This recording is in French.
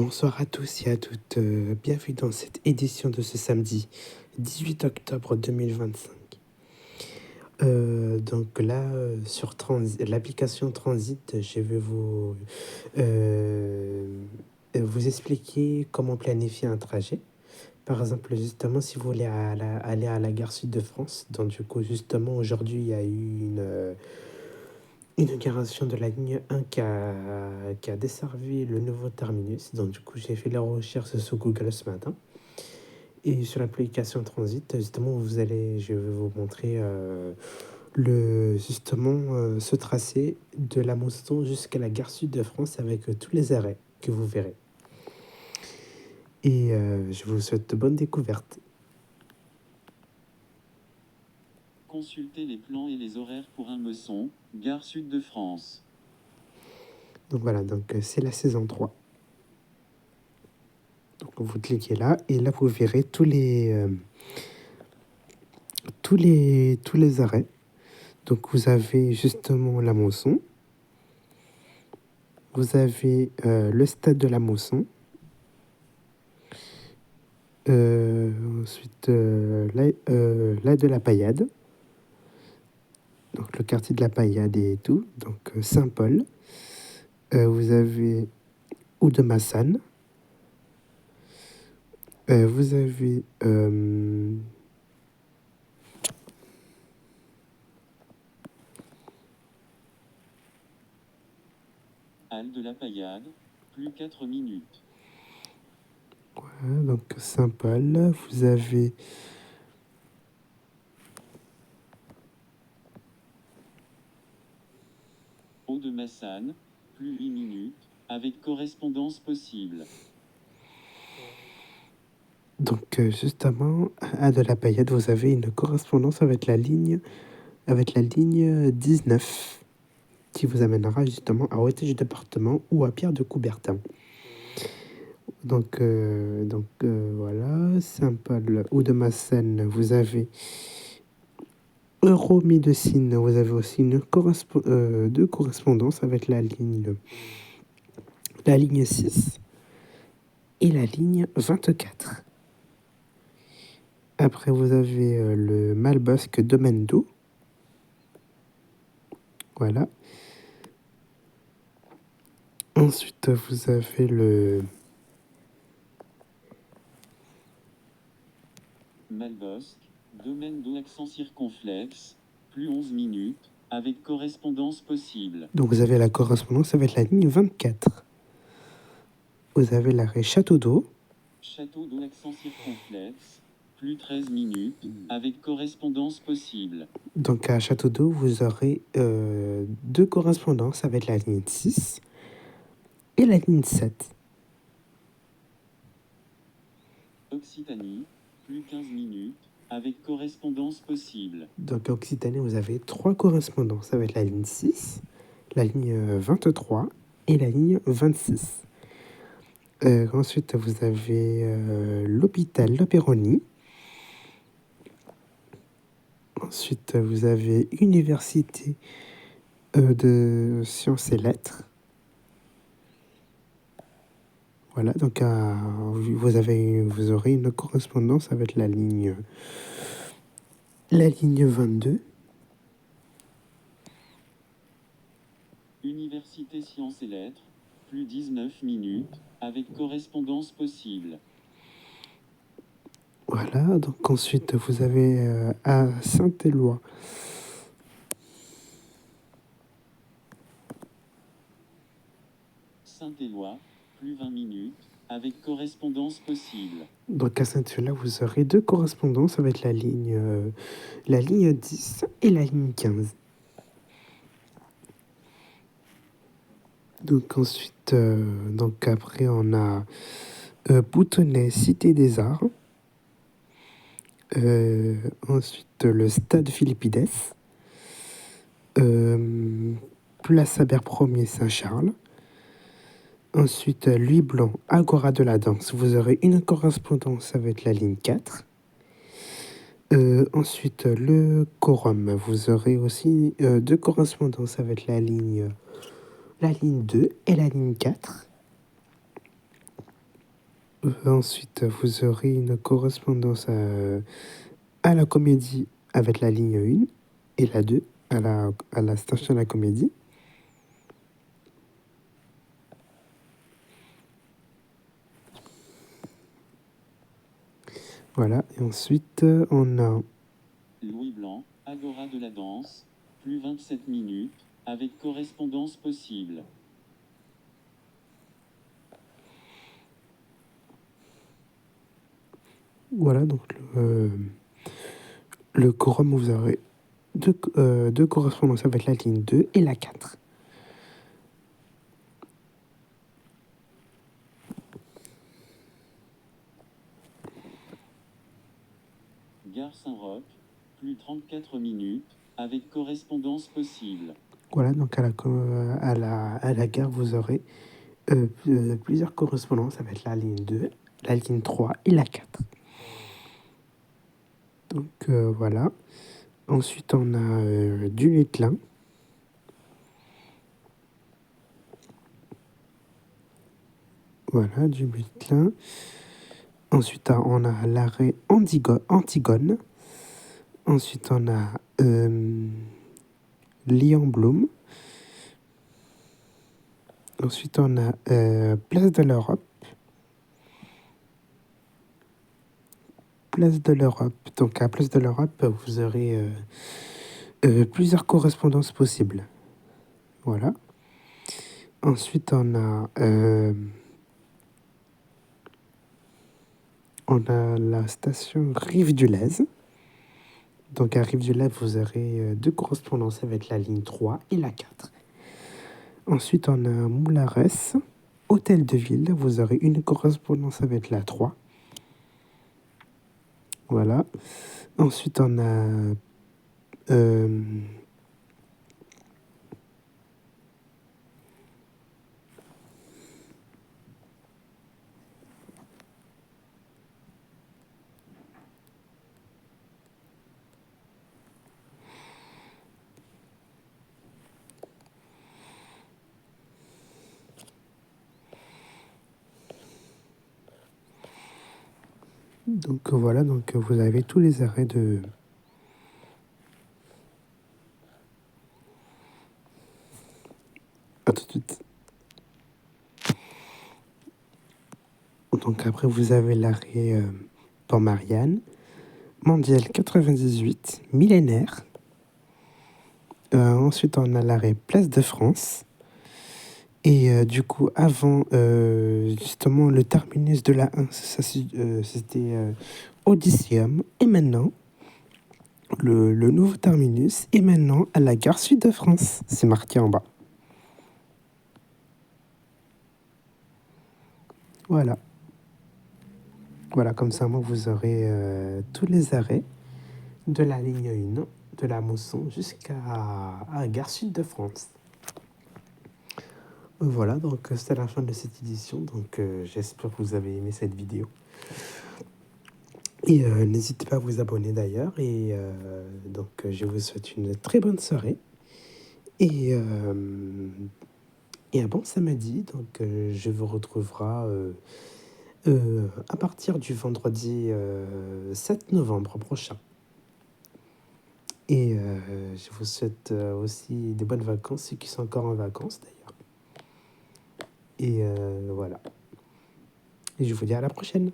Bonsoir à tous et à toutes, bienvenue dans cette édition de ce samedi 18 octobre 2025. Donc là, sur l'application Transit, je vais euh, vous expliquer comment planifier un trajet. Par exemple, justement, si vous voulez aller à la gare Sud de France, donc du coup, justement, aujourd'hui, il y a eu une inauguration de la ligne 1 qui a desservi le nouveau terminus. Donc, du coup, j'ai fait la recherche sur Google ce matin. Et sur l'application Transit, justement, je vais vous montrer ce tracé de la Mosson jusqu'à la gare Sud de France avec tous les arrêts que vous verrez. Et je vous souhaite de bonnes découvertes. Consultez les plans et les horaires pour un Meusson, gare Sud de France. Donc voilà, c'est la saison 3. Donc vous cliquez là et là vous verrez tous les arrêts. Donc vous avez justement la Mosson. Vous avez le stade de la Mosson. Ensuite, là de la Paillade. Donc le quartier de la Paillade et tout. Donc Saint-Paul. Vous avez Oude-Massane. Vous avez Halle de la Paillade, plus 4 minutes. voilà, donc Saint-Paul. Vous avez Oude-Massane, plus 8 minutes, avec correspondance possible. donc justement à de la Paillade, vous avez une correspondance avec la ligne 19 qui vous amènera justement à Hôtel département ou à Pierre de Coubertin. Donc voilà, Saint-Paul ou de Massène, vous avez Euromédecine, vous avez aussi deux correspondances avec la ligne 6 et la ligne 24. Après, vous avez le Malbosc Domaine d'eau. Voilà. Ensuite, vous avez le Malbosc, domaine d'eau accent circonflexe, plus 11 minutes, avec correspondance possible. Donc vous avez la correspondance avec la ligne 24. Vous avez l'arrêt Château d'eau. Château d'eau accent circonflexe, plus 13 minutes, avec correspondance possible. Donc à Château d'eau, vous aurez deux correspondances avec la ligne 6 et la ligne 7. Occitanie, plus 15 minutes, avec correspondance possible. Donc à Occitanie, vous avez trois correspondances avec la ligne 6, la ligne 23 et la ligne 26. Ensuite, vous avez l'hôpital La Péronie. Ensuite, vous avez Université de Sciences et Lettres. Voilà, donc vous aurez une correspondance avec la ligne 22. Université Sciences et Lettres, plus 19 minutes, avec correspondance possible. Voilà, donc ensuite vous avez à Saint-Éloi. Saint-Éloi, plus 20 minutes, avec correspondance possible. Donc à Saint-Éloi, vous aurez deux correspondances avec la ligne 10 et la ligne 15. Donc ensuite, donc après on a Boutonnet, Cité des Arts. Ensuite le Stade Philippides. Place Albert Ier Saint-Charles. Ensuite, Louis Blanc, Agora de la danse. Vous aurez une correspondance avec la ligne 4. Ensuite, le Quorum. Vous aurez aussi deux correspondances avec la ligne 2 et la ligne 4. Ensuite, vous aurez une correspondance à la comédie avec la ligne 1 et la 2 à la station de la comédie. Voilà, et ensuite, on a Louis Blanc, Agora de la danse, plus 27 minutes, avec correspondance possible. voilà, donc le quorum, vous aurez deux correspondances avec la ligne 2 et la 4. Gare Saint-Roch, plus 34 minutes, avec correspondance possible. Voilà, donc à la gare, vous aurez plusieurs correspondances avec la ligne 2, la ligne 3 et la 4. Donc voilà. Ensuite, on a du Lutlin. Voilà, du Lutlin. Ensuite, on a l'arrêt Antigone. Ensuite, on a Lyon Bloom. Ensuite, on a Place de l'Europe. Place de l'Europe. Donc, à Place de l'Europe, vous aurez plusieurs correspondances possibles. Voilà. Ensuite, on a la station Rive-du-Lez. Donc, à Rive-du-Lez, vous aurez deux correspondances avec la ligne 3 et la 4. Ensuite, on a Moulares, Hôtel de Ville. Vous aurez une correspondance avec la 3. Voilà. Ensuite, on a donc voilà, donc vous avez tous les arrêts de... À tout de suite. Donc après, vous avez l'arrêt Port-Marianne, Mondial 98, Millénaire. Ensuite, on a l'arrêt Place de France. Et du coup, avant, justement, le terminus de la 1, c'était Odysseum. Et maintenant, le nouveau terminus est maintenant à la gare Sud de France. C'est marqué en bas. Voilà. Voilà, comme ça, moi, vous aurez tous les arrêts de la ligne 1, de la Mosson jusqu'à la gare Sud de France. Voilà, donc c'était la fin de cette édition. Donc j'espère que vous avez aimé cette vidéo. Et n'hésitez pas à vous abonner d'ailleurs. Et donc je vous souhaite une très bonne soirée. Et un bon samedi. Donc je vous retrouverai à partir du vendredi 7 novembre prochain. Et je vous souhaite aussi des bonnes vacances, ceux qui sont encore en vacances d'ailleurs. Et voilà. Et je vous dis à la prochaine.